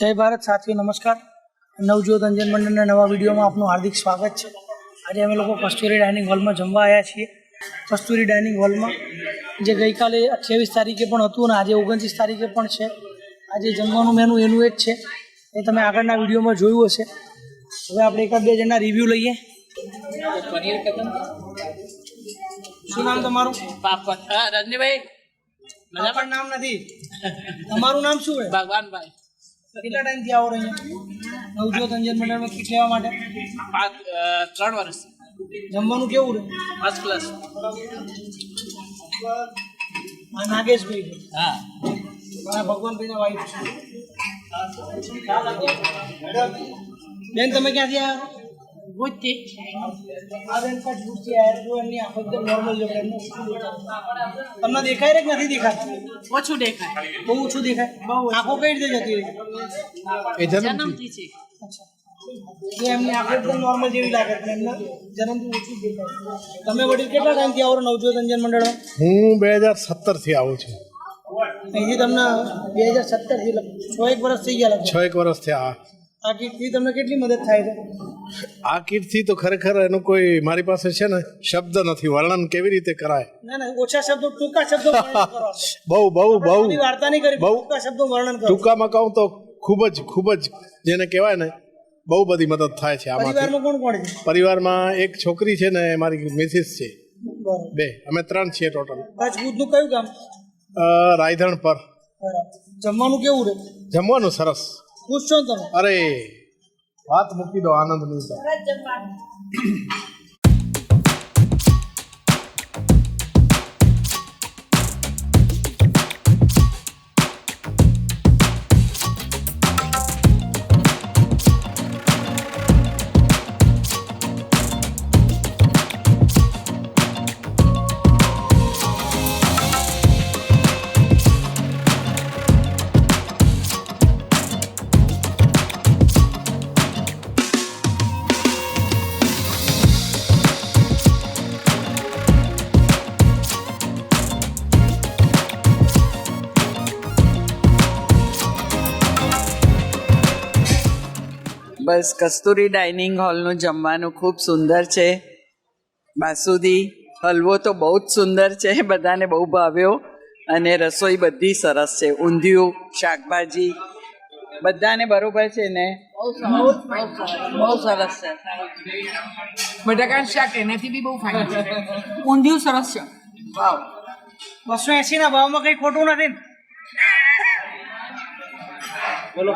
જય ભારત સાથીઓ, નમસ્કાર. નવજોત અંજન મંડળના નવા વિડીયોમાં આપનું હાર્દિક સ્વાગત છે. આજે અમે લોકો કસ્તુરી ડાઇનિંગ હોલમાં જમવા આવ્યા છીએ. કસ્તુરી ડાઇનિંગ હોલમાં જે ગઈકાલે 28 તારીખે પણ હતું અને આજે 29 તારીખે પણ છે. આજે જમવાનું મેનુ એનું એ જ છે, એ તમે આગળના વિડીયોમાં જોયું હશે. હવે આપણે એકાદ બે જણના રિવ્યૂ લઈએ. પનીર કદમ. શું નામ તમારું? પાપડ. હા, રજનીભાઈ. મજા પણ નામ નથી. તમારું નામ શું છે? ભગવાનભાઈ. કેટલા ટાઈમથી આવો અહીંયા નવજોત અંજન મંડળમાં કીટ લેવા માટે? 3 વર્ષ. જમવાનું કેવું રહે? First class. નાગેશભાઈ છે. હા. ભગવાનભાઈના વાઈફ છે. બેન, તમે ક્યાંથી આવ્યા? ભૂજથી. આ બેન પણ ભૂજથી આવ્યા. જો એમની આંખો એકદમ નોર્મલ છે. તમને દેખાય રે કે નથી દેખાતું? ઓછું દેખાય. બહુ ઓછું દેખાય. આંખો કઈ રીતે જતી રહી? એ જન્મથી છે. તો એમની આંખો એકદમ નોર્મલ જેવી લાગે છે. એમને જન્મથી ઓછું દેખાય. તમે વડીલ કેટલા ટાઈમથી આવો નવજોત અંજન મંડળમાં? હું 2017 થી આવું છું. અહીંથી તમને 2017 થી 6 વર્ષ થઈ ગયા. 6 વર્ષ થયા. આ કીટથી તમને કેટલી મદદ થાય છે? આ કીટથી તો ખરેખર એનું કોઈ મારી પાસે છે ને શબ્દ નથી, વર્ણન કેવી રીતે કરાય. ના, ઓછા શબ્દો, ટૂંકા શબ્દો વર્ણન કરો. બહુ બહુ બહુ વાર્તા નહીં કરી, ટૂંકા શબ્દો વર્ણન કરો. ટૂંકામાં કહું તો ખૂબ જ જેને કહેવાય ને, બહુ બધી મદદ થાય છે આમાંથી. પરિવારમાં કોણ કોણ છે? પરિવારમાં એક છોકરી છે ને મારી મિસિસ છે. બરાબર. 2 અમે 3 છીએ ટોટલ. ભુજનું કયું ગામ? રાયધણ પર. બરાબર. જમવાનું કેવું રહે? જમવાનું સરસ. ખુશ છો ને તમે? અરે વાત મૂકી દો, આનંદની તો. બસ કસ્તુરી ડાઇનિંગ હોલનું જમવાનું ખૂબ સુંદર છે. બાસુદી હલવો તો બહુ જ સુંદર છે, બધાને બહુ ભાવ્યો. અને રસોઈ બધી સરસ છે. ઊંધિયું, શાકભાજી બધાને બરોબર છે ને? બહુ સરસ છે. બટાકાનું શાક એનાથી બી બહુ ફાઇન છે. ઊંધિયું સરસ છે. વાવ. 280 ના ભાવમાં કઈ ખોટું નથી ને? બોલો.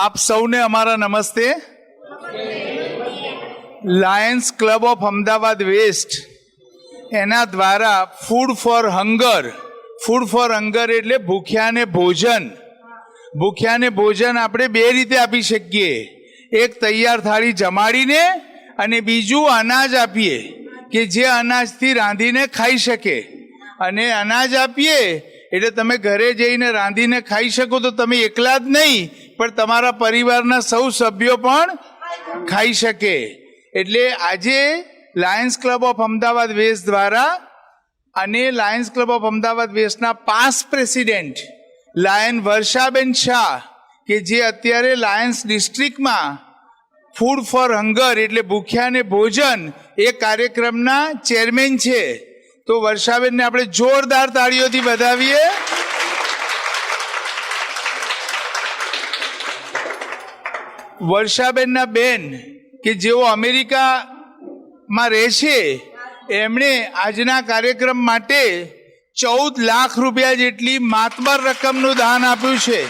આપ સૌને અમારા નમસ્તે. Lions club of Ahmedabad West એના દ્વારા ફૂડ ફોર હંગર એટલે ભૂખ્યાને ભોજન. ભૂખ્યાને ભોજન આપણે બે રીતે આપી શકીએ. એક તૈયાર થાળી જમાડીને અને બીજું અનાજ આપીએ કે જે અનાજથી રાંધીને ખાઈ શકે. અને અનાજ આપીએ એટલે તમે ઘરે જઈને રાંધીને ખાઈ શકો, તો તમે એકલા જ નહીં પણ તમારા પરિવારના સૌ સભ્યો પણ ખાઈ શકે. એટલે આજે Lions club of Ahmedabad west દ્વારા અને લાયન્સ ક્લબ ઓફ અમદાવાદ વેસ્ટના પાસ્ટ પ્રેસિડેન્ટ લાયન વર્ષાબેન શાહ, કે જે અત્યારે લાયન્સ ડિસ્ટ્રિક્ટમાં ફૂડ ફોર હંગર એટલે ભૂખ્યાને ભોજન એ કાર્યક્રમના ચેરમેન છે. તો વર્ષાબેનને આપણે જોરદાર તાળીઓથી વધાવીએ. વર્ષાબેનના બેન કે જેઓ અમેરિકામાં રહે છે, એમણે આજના કાર્યક્રમ માટે 14 લાખ રૂપિયા જેટલી માતબર રકમનું દાન આપ્યું છે.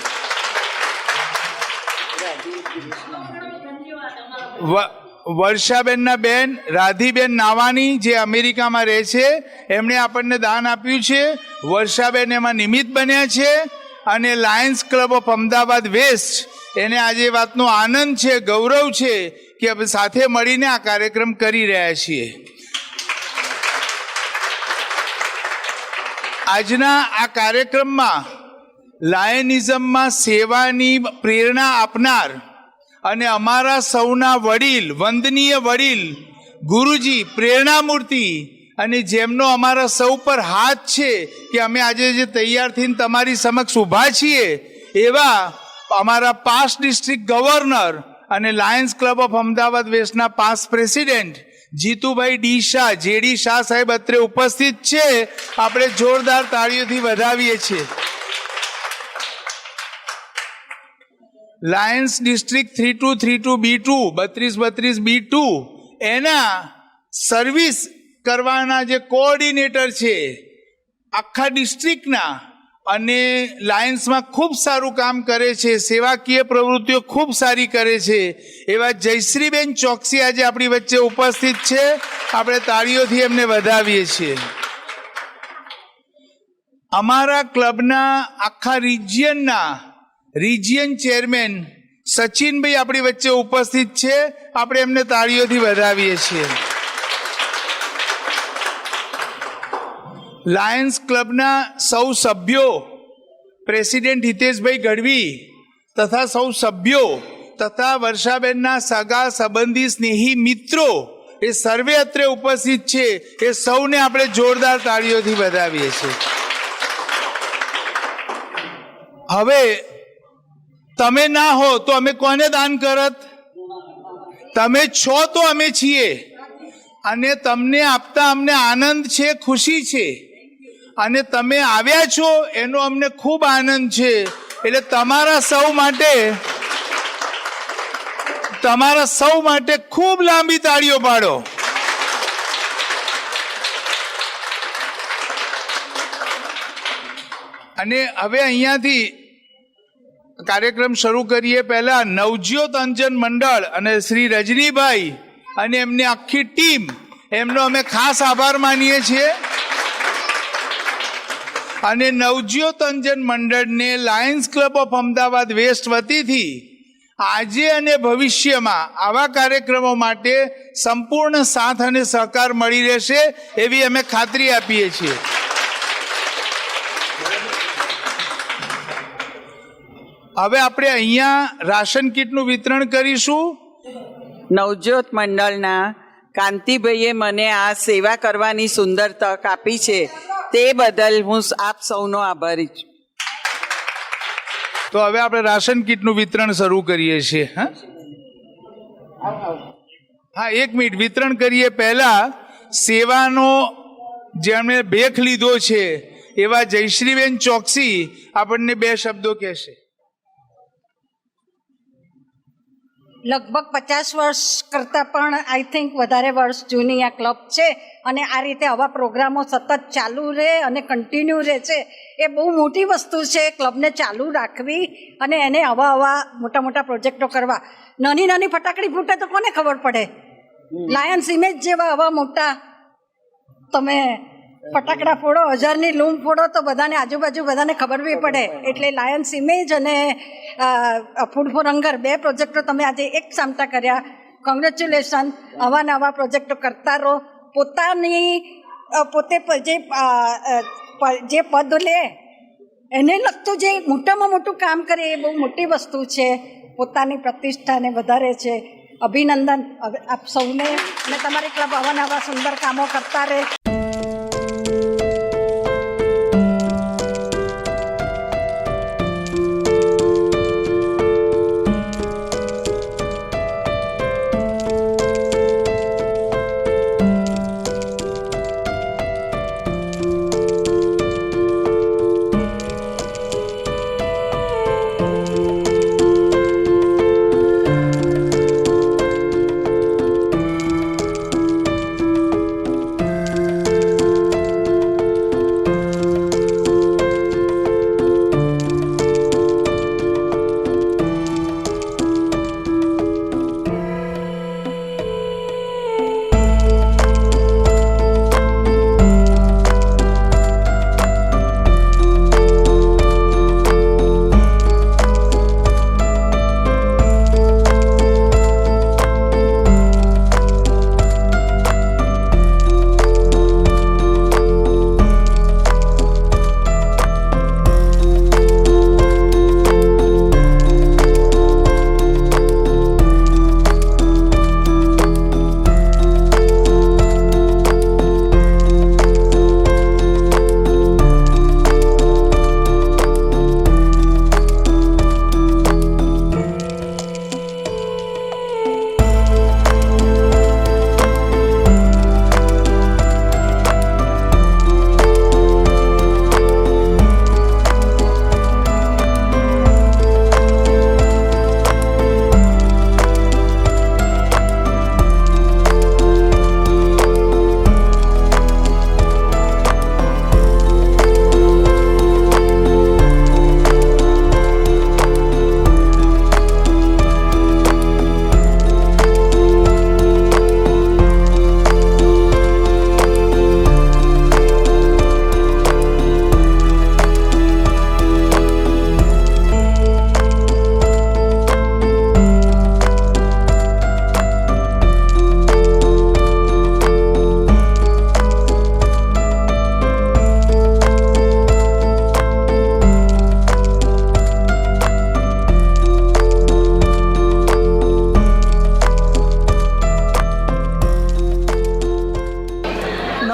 વર્ષાબેનના બેન રાધીબેન નાવાની જે અમેરિકામાં રહે છે, એમણે આપણને દાન આપ્યું છે. વર્ષાબેન એમાં નિમિત્ત બન્યા છે અને Lions club of Ahmedabad West એને આજે વાતનો આનંદ છે, ગૌરવ છે કે આપણે સાથે મળીને આ કાર્યક્રમ કરી રહ્યા છીએ. આજના આ કાર્યક્રમમાં લાયનિઝમમાં સેવાની પ્રેરણા આપનાર અને અમારા સૌના વડીલ, વંદનીય વડીલ, ગુરુજી, પ્રેરણામૂર્તિ, અને જેમનો અમારા સૌ પર હાથ છે કે અમે આજે જે તૈયાર થઈને તમારી સમક્ષ ઊભા છીએ, એવા અમારા પાસ્ટ ડિસ્ટ્રિક્ટ ગવર્નર અને લાયન્સ ક્લબ ઓફ અમદાવાદ વેસ્ટના past president Jitubhai D Shah, JD Shah સાહેબ અત્રે ઉપસ્થિત છે. આપણે જોરદાર તાળીઓથી વધાવીએ છીએ. લાયન્સ ડિસ્ટ્રિક્ટ 3232B2 3232B2 એના સર્વિસ કરવાના જે કોઓર્ડિનેટર છે આખા ડિસ્ટ્રિક્ટના, અને લાયન્સમાં ખૂબ સારું કામ કરે છે, સેવાકીય પ્રવૃત્તિઓ ખૂબ સારી કરે છે, એવા જયશ્રીબેન ચોકસી આજે આપણી વચ્ચે ઉપસ્થિત છે. આપણે તાળીઓથી એમને વધાવીએ છીએ. અમારા ક્લબના આખા રિજિયન ચેરમેન સચિનભાઈ આપણી વચ્ચે ઉપસ્થિત છે. આપણે એમને તાળીઓથી વધાવીએ છીએ. લાયન્સ ક્લબના સૌ સભ્યો, પ્રેસિડેન્ટ હિતેશભાઈ ગઢવી તથા સૌ સભ્યો તથા વર્ષાબેનના સગા સંબંધી સ્નેહી મિત્રો એ સર્વે અત્રે ઉપસ્થિત છે. એ સૌને આપણે જોરદાર તાળીઓથી વધાવીએ છીએ. હવે તમે ના હો તો અમે કોને દાન કરત? તમે છો તો અમે છીએ, અને તમને આપતા અમને આનંદ છે, ખુશી છે, અને તમે આવ્યા છો એનો અમને ખૂબ આનંદ છે. એટલે તમારા સૌ માટે ખૂબ લાંબી તાળીઓ પાડો. અને હવે અહીંયાથી કાર્યક્રમ શરૂ કરીએ પહેલા નવજ્યોત અંજન મંડળ અને શ્રી રજનીભાઈ અને એમની આખી ટીમ, એમનો અમે ખાસ આભાર માનીએ છીએ. અને નવજ્યોત અંજન મંડળને lions club of Ahmedabad west વતીથી આજે અને ભવિષ્યમાં આવા કાર્યક્રમો માટે સંપૂર્ણ સાથ અને સહકાર મળી રહેશે એવી અમે ખાતરી આપીએ છીએ. હવે આપણે અહીંયા રાશન કીટનું વિતરણ કરીશું. નવજ્યોત મંડળના કાંતિભાઈએ મને આ સેવા કરવાની સુંદર તક આપી છે, તે બદલ હું આપ સૌનો આભારી છું. તો હવે આપણે રાશન કીટનું વિતરણ શરૂ કરીએ છીએ. હા, 1 મિનિટ. વિતરણ કરીએ પહેલા સેવાનો જેમણે ભેખ લીધો છે એવા જયશ્રીબેન ચોકસી આપણને 2 શબ્દો કહેશે. લગભગ 50 વર્ષ કરતાં પણ આઈ થિંક વધારે વર્ષ જૂની આ ક્લબ છે અને આ રીતે આવા પ્રોગ્રામો સતત ચાલુ રહે અને કન્ટિન્યુ રહે છે એ બહુ મોટી વસ્તુ છે. ક્લબને ચાલુ રાખવી અને એને આવા મોટા મોટા પ્રોજેક્ટો કરવા. નાની નાની ફટાકડી ફૂટે તો કોને ખબર પડે? લાયન્સ ઇમેજ જેવા આવા મોટા તમે ફટાકડા ફોડો, 1000ની લૂમ ફોડો તો બધાને આજુબાજુ બધાને ખબર બી પડે. એટલે લાયન્સ ઇમેજ અને ફૂડ ફોર હંગર 2 પ્રોજેક્ટો તમે આજે એક સામટા કર્યા. કોંગ્રેચ્યુલેશન. આવા નવા પ્રોજેક્ટો કરતા રહો. પોતે જે પદ લે એને લગતું જે મોટામાં મોટું કામ કરે એ બહુ મોટી વસ્તુ છે. પોતાની પ્રતિષ્ઠાને વધારે છે. અભિનંદન આપ સૌને અને તમારી ક્લબ આવા સુંદર કામો કરતા રહે.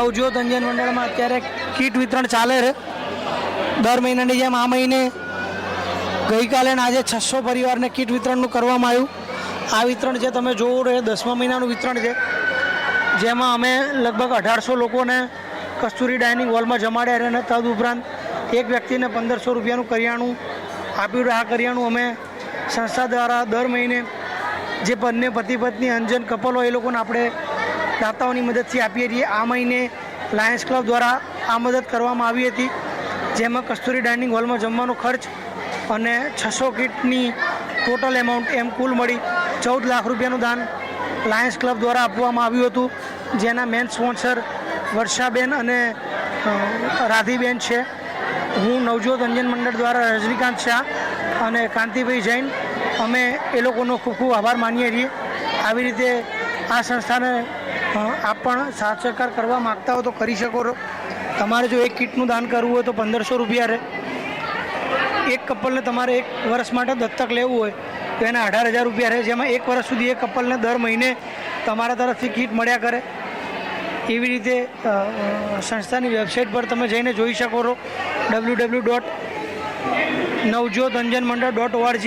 નવજોત અંજન મંડળમાં અત્યારે કીટ વિતરણ ચાલે છે. દર મહિનાની જેમ આ મહિને ગઈકાલે ને આજે 600 પરિવારને કીટ વિતરણનું કરવામાં આવ્યું. આ વિતરણ જે તમે જોવો છો એ 10મા મહિનાનું વિતરણ છે, જેમાં અમે લગભગ 1800 લોકોને કસ્તુરી ડાઇનિંગ હોલમાં જમાડ્યા છે અને તદ ઉપરાંત એક વ્યક્તિને 1500 રૂપિયાનું કરિયાણું આપ્યું. આ કરિયાણું અમે સંસ્થા દ્વારા દર મહિને જે બંને પતિ પત્ની અંજન કપલ હોય એ લોકોને આપણે દાતાઓની મદદથી આપીએ છીએ. આ મહિને લાયન્સ ક્લબ દ્વારા આ મદદ કરવામાં આવી હતી, જેમાં કસ્તુરી ડાઇનિંગ હોલમાં જમવાનો ખર્ચ અને 600 કીટની ટોટલ એમાઉન્ટ એમ કુલ મળી 14 લાખ રૂપિયાનું દાન લાયન્સ ક્લબ દ્વારા આપવામાં આવ્યું હતું, જેના મેન સ્પોન્સર વર્ષાબેન અને રાધીબેન છે. હું નવજોત અંજન મંડળ દ્વારા રજનીકાંત શાહ અને કાંતિભાઈ જૈન અમે એ લોકોનો ખૂબ ખૂબ આભાર માનીએ છીએ. આવી રીતે આ સંસ્થાને આપ પણ સાથ સહકાર કરવા માગતા હો તો કરી શકો છો. તમારે જો એક કીટનું દાન કરવું હોય તો 1500 રૂપિયા રહે. એક કપલને તમારે 1 વર્ષ માટે દત્તક લેવું હોય તો એના 18,000 રૂપિયા રહે, જેમાં 1 વર્ષ સુધી એ કપલને દર મહિને તમારા તરફથી કીટ મળ્યા કરે. એવી રીતે સંસ્થાની વેબસાઇટ પર તમે જઈને જોઈ શકો છો www.navjotanjanmandal.org.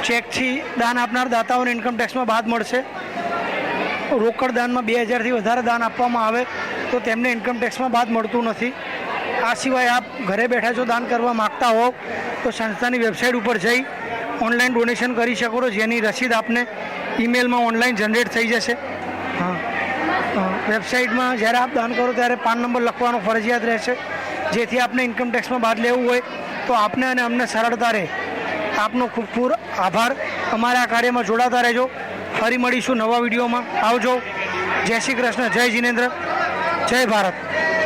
ચેકથી દાન આપનાર દાતાઓને ઇન્કમ ટેક્સમાં બાદ મળશે. રોકડ દાનમાં 2000થી વધારે દાન આપવામાં આવે તો તેમને ઇન્કમ ટેક્સમાં બાદ મળતું નથી. આ સિવાય આપ ઘરે બેઠા જો દાન કરવા માગતા હોવ તો સંસ્થાની વેબસાઇટ ઉપર જઈ ઓનલાઈન ડોનેશન કરી શકો છો, જેની રસીદ આપને ઈમેલમાં ઓનલાઈન જનરેટ થઈ જશે. હા, વેબસાઇટમાં જ્યારે આપ દાન કરો ત્યારે પાન નંબર લખવાનો ફરજિયાત રહેશે, જેથી આપને ઇન્કમ ટેક્સમાં બાદ લેવું હોય તો આપને અને અમને સરળતા રહે. આપનો ખૂબ ખૂબ આભાર. અમારા આ કાર્યમાં જોડાતા રહેજો. ફરી મળીશું નવા વિડીયોમાં. આવજો. જય શ્રી કૃષ્ણ. જય જિનેન્દ્ર. જય ભારત.